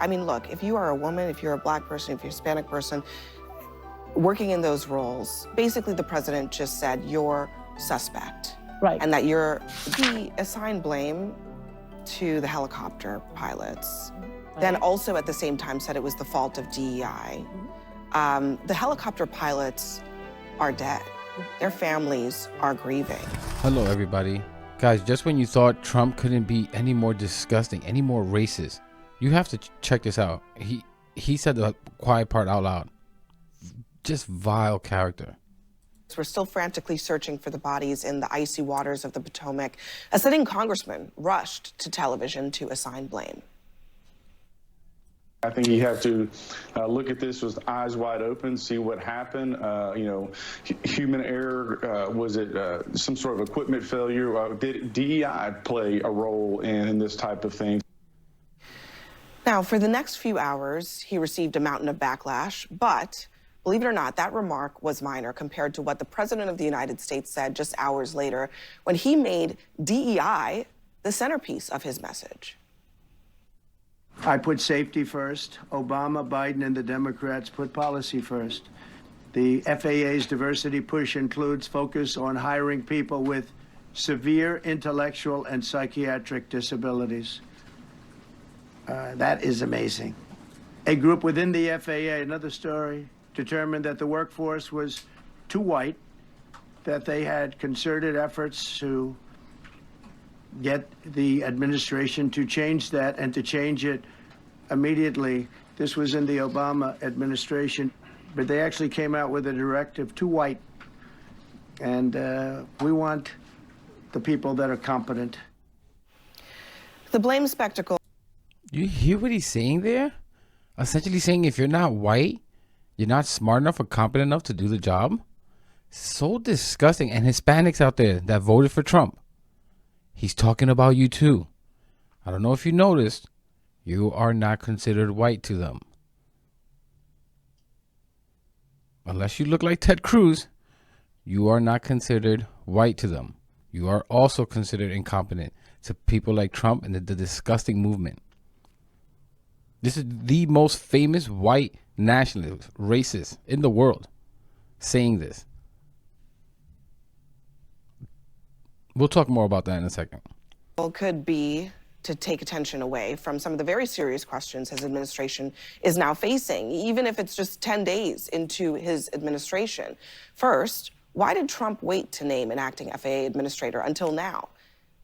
I mean, look, if you are a woman, if you're a black person, if you're a Hispanic person, working in those roles, basically the president just said, you're suspect. Right. And that he assigned blame to the helicopter pilots. Right. Then also at the same time said it was the fault of DEI. The helicopter pilots are dead. Their families are grieving. Hello, everybody. Guys, just when you thought Trump couldn't be any more disgusting, any more racist, you have to check this out. He said the quiet part out loud. Just vile character. We're still frantically searching for the bodies in the icy waters of the Potomac. A sitting congressman rushed to television to assign blame. I think you have to look at this with eyes wide open, see what happened. Human error, was it some sort of equipment failure? Did DEI play a role in this type of thing? Now, for the next few hours, he received a mountain of backlash, but believe it or not, that remark was minor compared to what the President of the United States said just hours later when he made DEI the centerpiece of his message. I put safety first. Obama, Biden, and the Democrats put policy first. The FAA's diversity push includes focus on hiring people with severe intellectual and psychiatric disabilities. That is amazing. A group within the FAA, another story, determined that the workforce was too white, that they had concerted efforts to get the administration to change that and to change it immediately. This was in the Obama administration, but they actually came out with a directive, too white. And we want the people that are competent. The blame spectacle. You hear what he's saying there? Essentially saying if you're not white, you're not smart enough or competent enough to do the job. So disgusting. And Hispanics out there that voted for Trump, he's talking about you too. I don't know if you noticed, you are not considered white to them. Unless you look like Ted Cruz, you are not considered white to them. You are also considered incompetent to people like Trump and the disgusting movement. This is the most famous white nationalist, racist in the world saying this. We'll talk more about that in a second. Could be to take attention away from some of the very serious questions his administration is now facing, even if it's just 10 days into his administration. First, why did Trump wait to name an acting FAA administrator until now?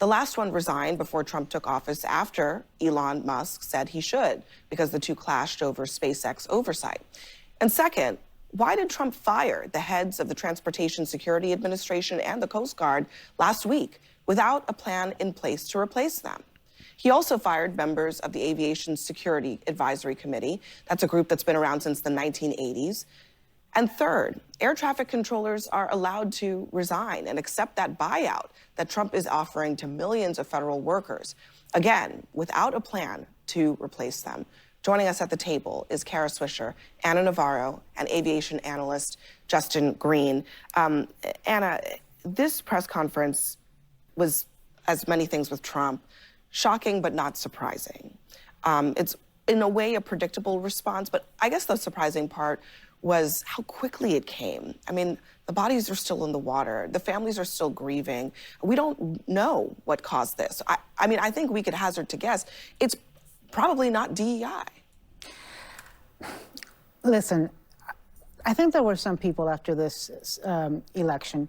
The last one resigned before Trump took office after Elon Musk said he should, because the two clashed over SpaceX oversight. And second, why did Trump fire the heads of the Transportation Security Administration and the Coast Guard last week without a plan in place to replace them? He also fired members of the Aviation Security Advisory Committee. That's a group that's been around since the 1980s. And third, air traffic controllers are allowed to resign and accept that buyout that Trump is offering to millions of federal workers, again, without a plan to replace them. Joining us at the table is Kara Swisher, Anna Navarro, and aviation analyst Justin Green. Anna, this press conference was, as many things with Trump, shocking but not surprising. It's in a way a predictable response, but I guess the surprising part was how quickly it came. I mean, the bodies are still in the water. The families are still grieving. We don't know what caused this. I mean, I think we could hazard to guess it's probably not DEI. Listen, I think there were some people after this election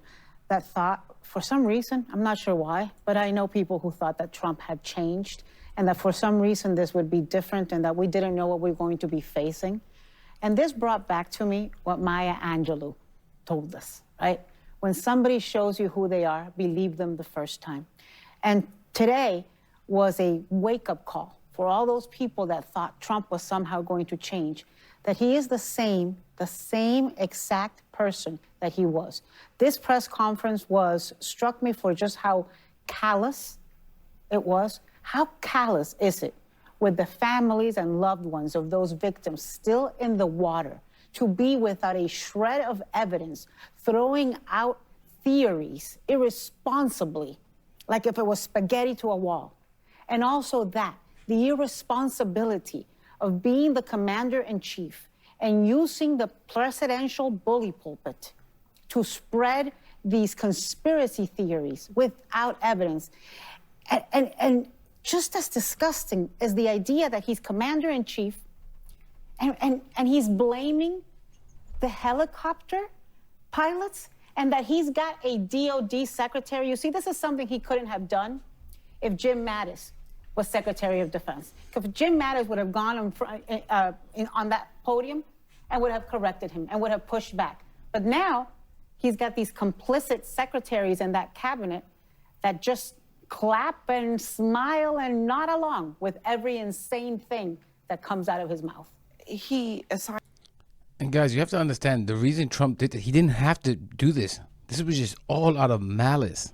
that thought, for some reason, I'm not sure why, but I know people who thought that Trump had changed and that for some reason this would be different and that we didn't know what we were going to be facing. And this brought back to me what Maya Angelou told us, right? When somebody shows you who they are, believe them the first time. And today was a wake-up call for all those people that thought Trump was somehow going to change, that he is the same exact person that he was. This press conference struck me for just how callous it was. How callous is it with the families and loved ones of those victims still in the water to be without a shred of evidence, throwing out theories irresponsibly, like if it was spaghetti to a wall. And also that, the irresponsibility of being the commander-in-chief and using the presidential bully pulpit to spread these conspiracy theories without evidence. And just as disgusting is the idea that he's commander-in-chief and he's blaming the helicopter pilots and that he's got a DOD secretary. You see, this is something he couldn't have done if Jim Mattis was Secretary of Defense. If Jim Mattis would have gone on that podium and would have corrected him and would have pushed back. But now he's got these complicit secretaries in that cabinet that just clap and smile and nod along with every insane thing that comes out of his mouth. And guys, you have to understand, the reason Trump did it, he didn't have to do this. This was just all out of malice.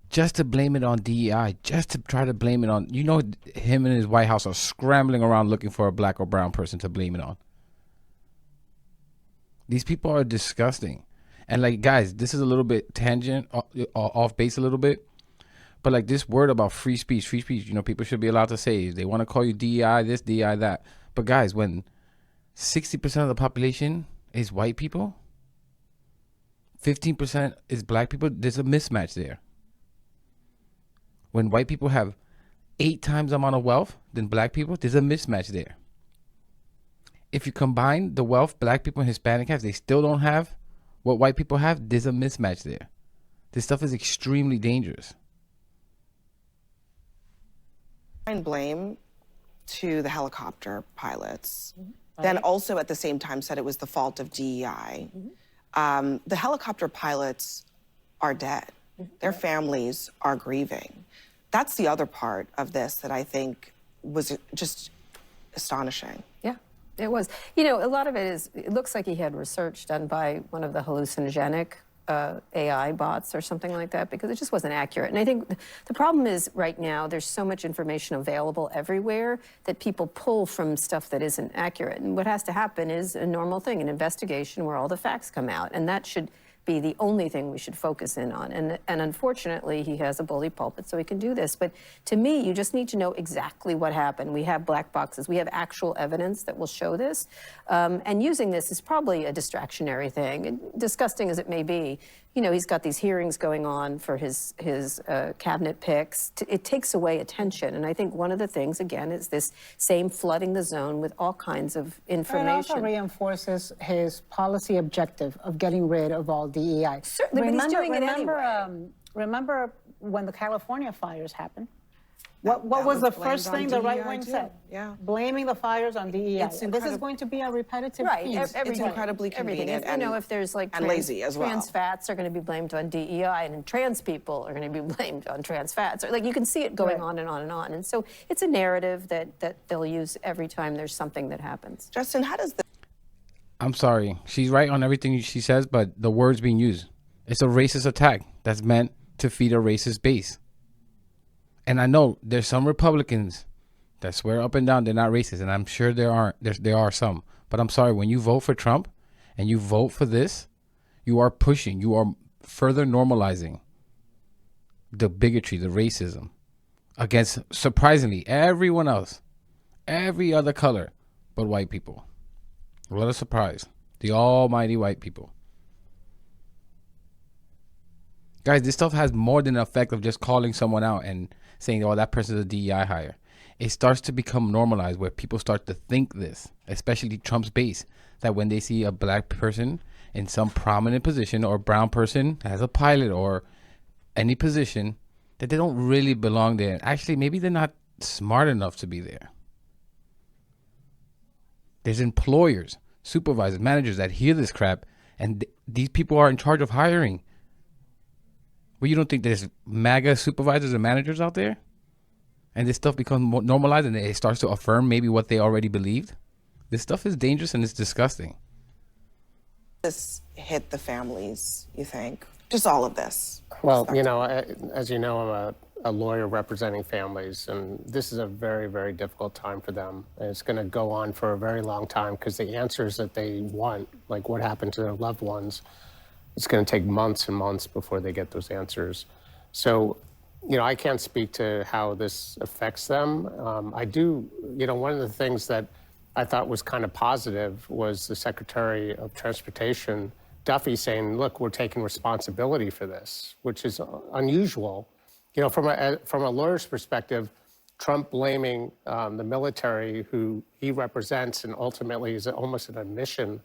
Just to blame it on DEI, just to try to blame it on, you know, him and his White House are scrambling around looking for a black or brown person to blame it on. These people are disgusting. And like, guys, this is a little bit tangent, off base a little bit. But like this word about free speech, you know, people should be allowed to say, they want to call you DEI this, DEI that. But guys, when 60% of the population is white people, 15% is black people, there's a mismatch there. When white people have 8 times the amount of wealth than black people, there's a mismatch there. If you combine the wealth black people and Hispanic have, they still don't have what white people have, there's a mismatch there. This stuff is extremely dangerous. Blame to the helicopter pilots, then also at the same time said it was the fault of DEI. The helicopter pilots are dead. Their families are grieving. That's the other part of this that I think was just astonishing. Yeah, it was. You know, a lot of it is, it looks like he had research done by one of the hallucinogenic AI bots or something like that, because it just wasn't accurate. And I think the problem is right now there's so much information available everywhere that people pull from stuff that isn't accurate. And what has to happen is a normal thing, an investigation where all the facts come out. And that should be the only thing we should focus in on. And unfortunately, he has a bully pulpit, so he can do this. But to me, you just need to know exactly what happened. We have black boxes. We have actual evidence that will show this. And using this is probably a distractionary thing, and disgusting as it may be. You know, he's got these hearings going on for his cabinet picks. It takes away attention. And I think one of the things, again, is this same flooding the zone with all kinds of information. It also reinforces his policy objective of getting rid of all DEI. Certainly, but he's doing it anyway. Remember when the California fires happened? What was the first thing the right wing said? Yeah. Blaming the fires on DEI. And this is going to be a repetitive piece. It's incredibly convenient and, you know, if there's like lazy as well. Trans fats are going to be blamed on DEI, and trans people are going to be blamed on trans fats. Like, you can see it going on and on and on. And so it's a narrative that they'll use every time there's something that happens. Justin, how does this... I'm sorry. She's right on everything she says, but the words being used, it's a racist attack that's meant to feed a racist base. And I know there's some Republicans that swear up and down they're not racist, and I'm sure there are some. But I'm sorry, when you vote for Trump and you vote for this, you are pushing, you are further normalizing the bigotry, the racism against, surprisingly, everyone else, every other color but white people. What a surprise. The almighty white people. Guys, this stuff has more than an effect of just calling someone out and saying, oh, that person's a DEI hire. It starts to become normalized where people start to think this, especially Trump's base, that when they see a black person in some prominent position or a brown person as a pilot or any position, that they don't really belong there. Actually, maybe they're not smart enough to be there. There's employers, supervisors, managers that hear this crap, and these people are in charge of hiring. Well, you don't think there's MAGA supervisors and managers out there? And this stuff becomes more normalized and it starts to affirm maybe what they already believed? This stuff is dangerous and it's disgusting. This hit the families, you think? Just all of this. Well, you know, as you know, I'm a lawyer representing families, and this is a very, very difficult time for them. And it's going to go on for a very long time because the answers that they want, like what happened to their loved ones, it's going to take months and months before they get those answers. So I can't speak to how this affects them. I do, one of the things that I thought was kind of positive was the Secretary of Transportation, Duffy, saying, look, we're taking responsibility for this, which is unusual. From a lawyer's perspective, Trump blaming the military, who he represents, and ultimately is almost an admission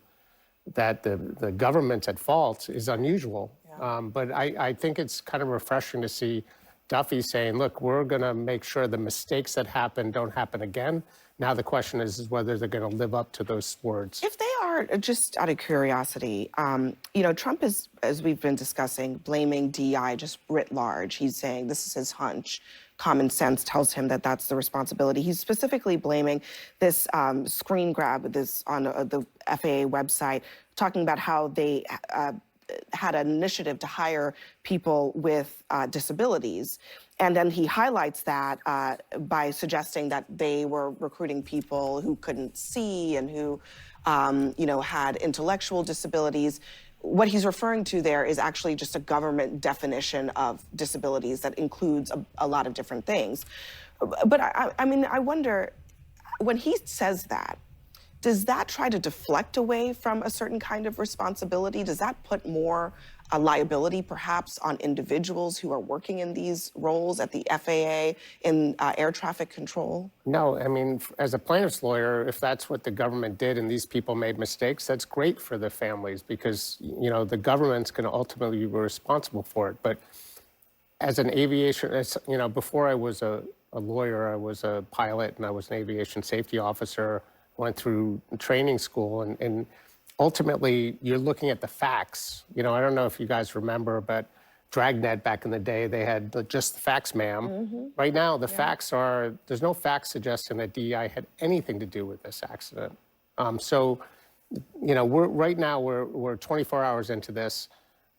that the government's at fault, is unusual. Yeah. But I think it's kind of refreshing to see Duffy saying, look, we're going to make sure the mistakes that happen don't happen again. Now the question is whether they're going to live up to those words. If they are, just out of curiosity, Trump is, as we've been discussing, blaming DEI just writ large. He's saying this is his hunch. Common sense tells him that that's the responsibility. He's specifically blaming this screen grab this on the FAA website, talking about how they had an initiative to hire people with disabilities. And then he highlights that by suggesting that they were recruiting people who couldn't see and who, had intellectual disabilities. What he's referring to there is actually just a government definition of disabilities that includes a lot of different things. But I wonder, when he says that, does that try to deflect away from a certain kind of responsibility? Does that put more liability perhaps on individuals who are working in these roles at the FAA in air traffic control? No, as a plaintiff's lawyer, if that's what the government did and these people made mistakes, that's great for the families because, the government's going to ultimately be responsible for it. But as an aviation, before I was a lawyer, I was a pilot and I was an aviation safety officer, went through training school, and ultimately you're looking at the facts. I don't know if you guys remember, but Dragnet back in the day, they had just the facts, ma'am. Mm-hmm. Right now, the facts are, there's no facts suggesting that DEI had anything to do with this accident. We're 24 hours into this.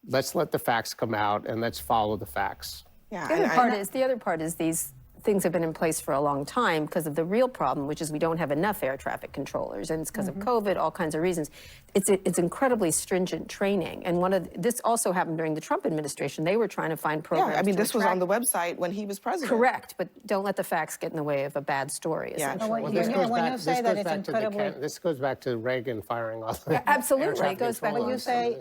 Let's let the facts come out and let's follow the facts. Yeah. The other part is these things have been in place for a long time because of the real problem, which is we don't have enough air traffic controllers, and it's because of COVID, all kinds of reasons. It's incredibly stringent training, and this also happened during the Trump administration. They were trying to find programs. Yeah, this was on the website when he was president. Correct, but don't let the facts get in the way of a bad story. Yeah. This goes back to Reagan firing all the absolutely. It goes back. When you say,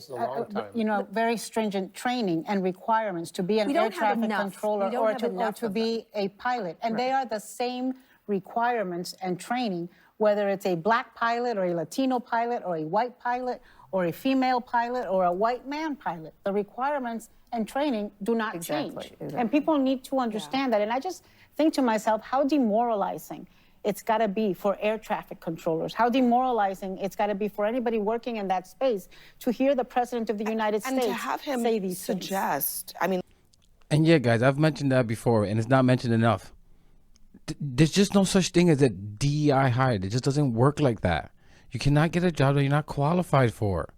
very stringent training and requirements to be an air traffic controller or to be a pilot. And they are the same requirements and training, whether it's a black pilot or a Latino pilot or a white pilot or a female pilot or a white man pilot. The requirements and training do not change. Exactly. And people need to understand that. And I just think to myself, how demoralizing it's got to be for air traffic controllers, how demoralizing it's got to be for anybody working in that space to hear the President of the United States to have him say these suggest, And yeah, guys, I've mentioned that before, and it's not mentioned enough. There's just no such thing as a DEI hire. It just doesn't work like that. You cannot get a job that you're not qualified for.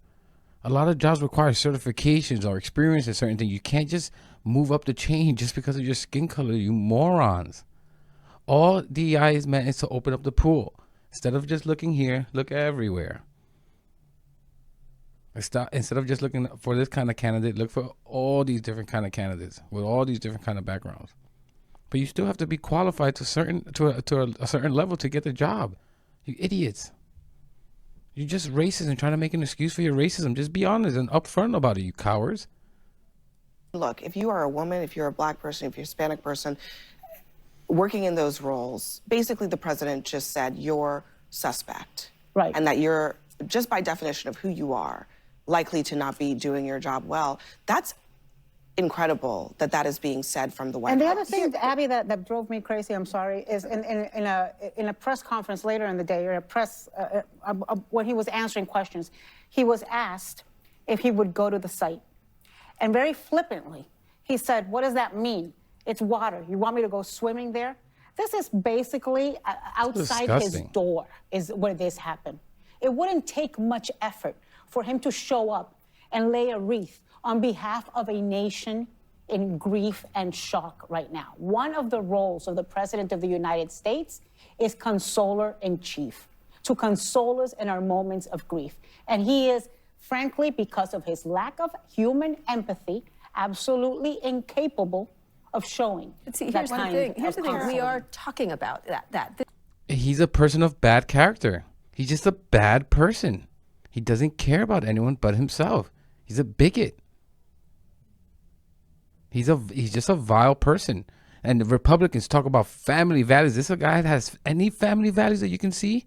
A lot of jobs require certifications or experience in certain things. You can't just move up the chain just because of your skin color, you morons. All DEI is meant is to open up the pool. Instead of just looking here, look everywhere. Instead of just looking for this kind of candidate, look for all these different kind of candidates with all these different kind of backgrounds. But you still have to be qualified to a certain level to get the job. You idiots. You're just racist and trying to make an excuse for your racism. Just be honest and upfront about it, you cowards. Look, if you are a woman, if you're a black person, if you're a Hispanic person, working in those roles, basically the president just said you're suspect. Right. And that you're, just by definition of who you are, likely to not be doing your job well. That's incredible that is being said from the White House. And the other thing, Abby, that drove me crazy, I'm sorry, is in a press conference later in the day, or a press, when he was answering questions, he was asked if he would go to the site. And very flippantly, he said, what does that mean? It's water. You want me to go swimming there? This is basically outside his door is where this happened. It wouldn't take much effort for him to show up and lay a wreath on behalf of a nation in grief and shock right now. One of the roles of the President of the United States is consoler-in-chief, to console us in our moments of grief. And he is, frankly, because of his lack of human empathy, absolutely incapable of showing. But see, that here's the kind thing. Here's of the thing. We confidence. are talking about that. He's a person of bad character. He's just a bad person. He doesn't care about anyone but himself. He's a bigot. He's just a vile person. And the Republicans talk about family values. This a guy that has any family values that you can see?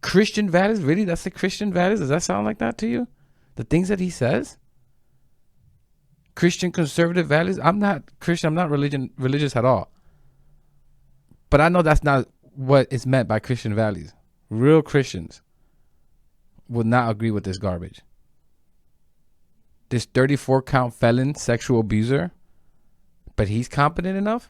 Christian values? Really? That's the Christian values? Does that sound like that to you? The things that he says? Christian conservative values? I'm not Christian. I'm not religious at all. But I know that's not what is meant by Christian values. Real Christians would not agree with this garbage. This 34 count felon, sexual abuser, but he's competent enough?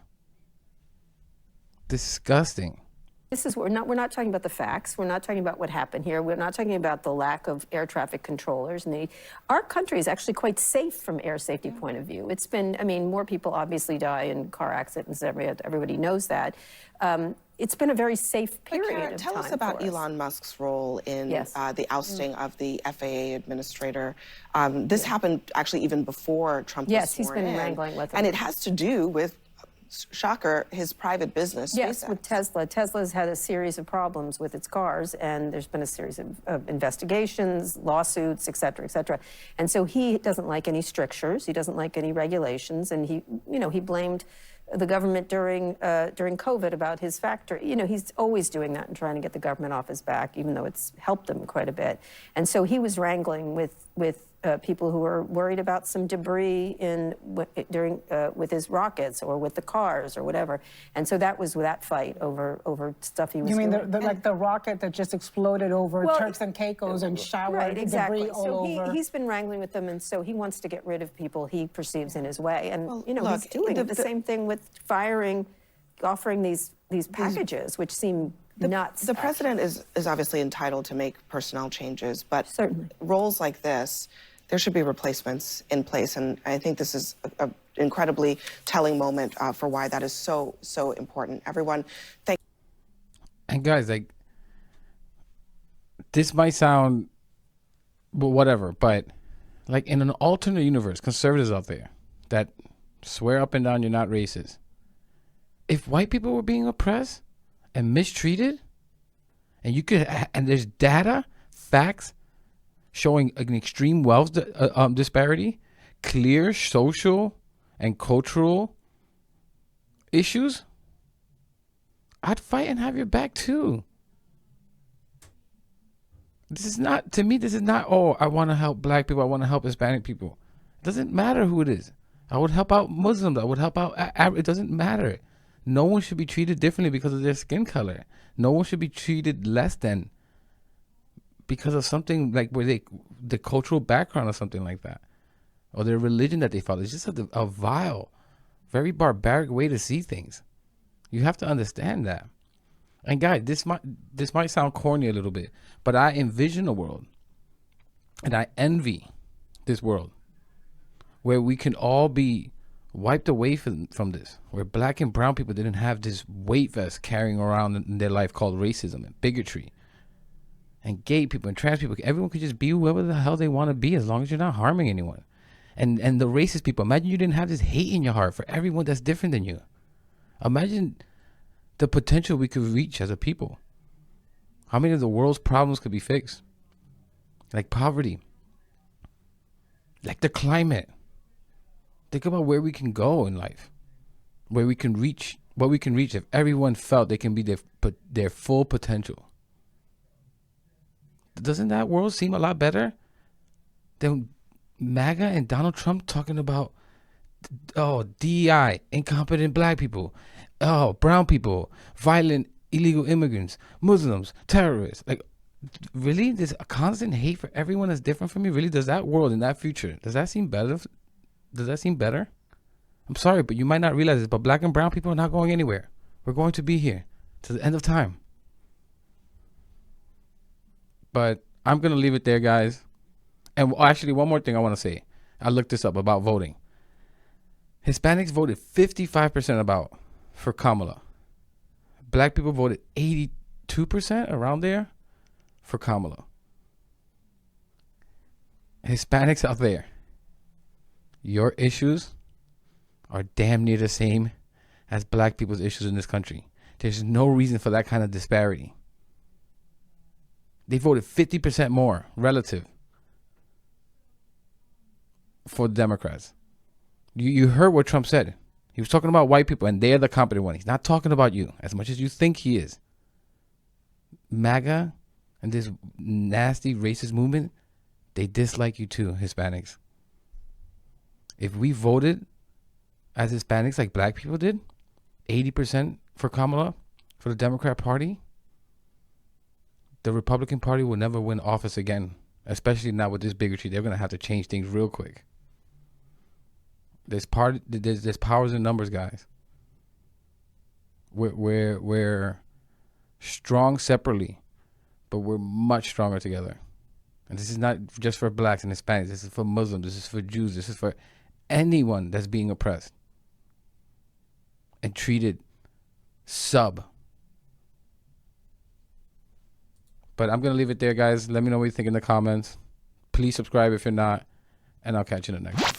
Disgusting. This is we're not talking about the facts. We're not talking about what happened here. We're not talking about the lack of air traffic controllers. And our country is actually quite safe from air safety point of view. It's been, I mean, more people obviously die in car accidents. Everybody knows that. It's been a very safe period Karen, of tell time us about for us. Elon Musk's role in Yes. the ousting of the FAA administrator. This happened actually even before Trump Yes, was he's sworn been in. wrangling with him. And it has to do with, shocker, his private business. Yes, SpaceX. with Tesla. Tesla's had a series of problems with its cars, and there's been a series of investigations, lawsuits, et cetera, et cetera. And so he doesn't like any strictures. He doesn't like any regulations. And he blamed the government during COVID about his factory. He's always doing that and trying to get the government off his back, even though it's helped him quite a bit. And so he was wrangling with people who were worried about some debris with his rockets or with the cars or whatever. And so that was that fight over stuff he was You mean doing. like the rocket that just exploded over Well, Turks and Caicos and showered right, exactly. debris all So over? he's been wrangling with them, and so he wants to get rid of people he perceives in his way. And Well, he's look, doing the- the same thing with offering these packages, which seem nuts. The president is obviously entitled to make personnel changes, but Certainly. roles like this, there should be replacements in place. And I think this is an incredibly telling moment for why that is so important. Everyone, thank And guys, like, this might sound, well, whatever, but like in an alternate universe, conservatives out there that swear up and down you're not racist. If white people were being oppressed and mistreated, and there's data, facts showing an extreme wealth disparity, clear social and cultural issues, I'd fight and have your back too. This is not, oh, I want to help black people, I want to help Hispanic people. It doesn't matter who it is. I would help out Muslims, I would help out, it doesn't matter. No one should be treated differently because of their skin color. No one should be treated less than because of something like the cultural background or something like that, or their religion that they follow. It's just a vile, very barbaric way to see things. You have to understand that. And guys, this might sound corny a little bit, but I envision a world, and I envy this world, where we can all be wiped away from this, where black and brown people didn't have this weight vest carrying around in their life called racism and bigotry. And gay people and trans people, everyone could just be whoever the hell they want to be as long as you're not harming anyone. And the racist people, imagine you didn't have this hate in your heart for everyone that's different than you. Imagine the potential we could reach as a people. How many of the world's problems could be fixed? Like poverty, like the climate. Think about where we can go in life, where we can reach, what we can reach if everyone felt they can be their full potential. Doesn't that world seem a lot better than MAGA and Donald Trump talking about, oh, DEI, incompetent black people, oh, brown people, violent illegal immigrants, Muslims, terrorists? Like, really? There's a constant hate for everyone that's different from me? Really? Does that world in that future, does that seem better? Does that seem better? I'm sorry, but you might not realize this, but black and brown people are not going anywhere. We're going to be here to the end of time. But I'm going to leave it there, guys. And actually, one more thing I want to say. I looked this up about voting. Hispanics voted 55% for Kamala. Black people voted 82%, around there, for Kamala. Hispanics out there, your issues are damn near the same as black people's issues in this country. There's no reason for that kind of disparity. They voted 50% more relative for the Democrats. You heard what Trump said. He was talking about white people, and they're the competent one. He's not talking about you as much as you think he is. MAGA and this nasty racist movement, they dislike you too, Hispanics. If we voted as Hispanics like black people did, 80% for Kamala, for the Democrat Party, the Republican Party will never win office again, especially not with this bigotry. They're going to have to change things real quick. There's powers in numbers, guys. We're strong separately, but we're much stronger together. And this is not just for blacks and Hispanics. This is for Muslims. This is for Jews. This is for anyone that's being oppressed and treated sub. But I'm going to leave it there, guys. Let me know what you think in the comments. Please subscribe if you're not, and I'll catch you in the next one.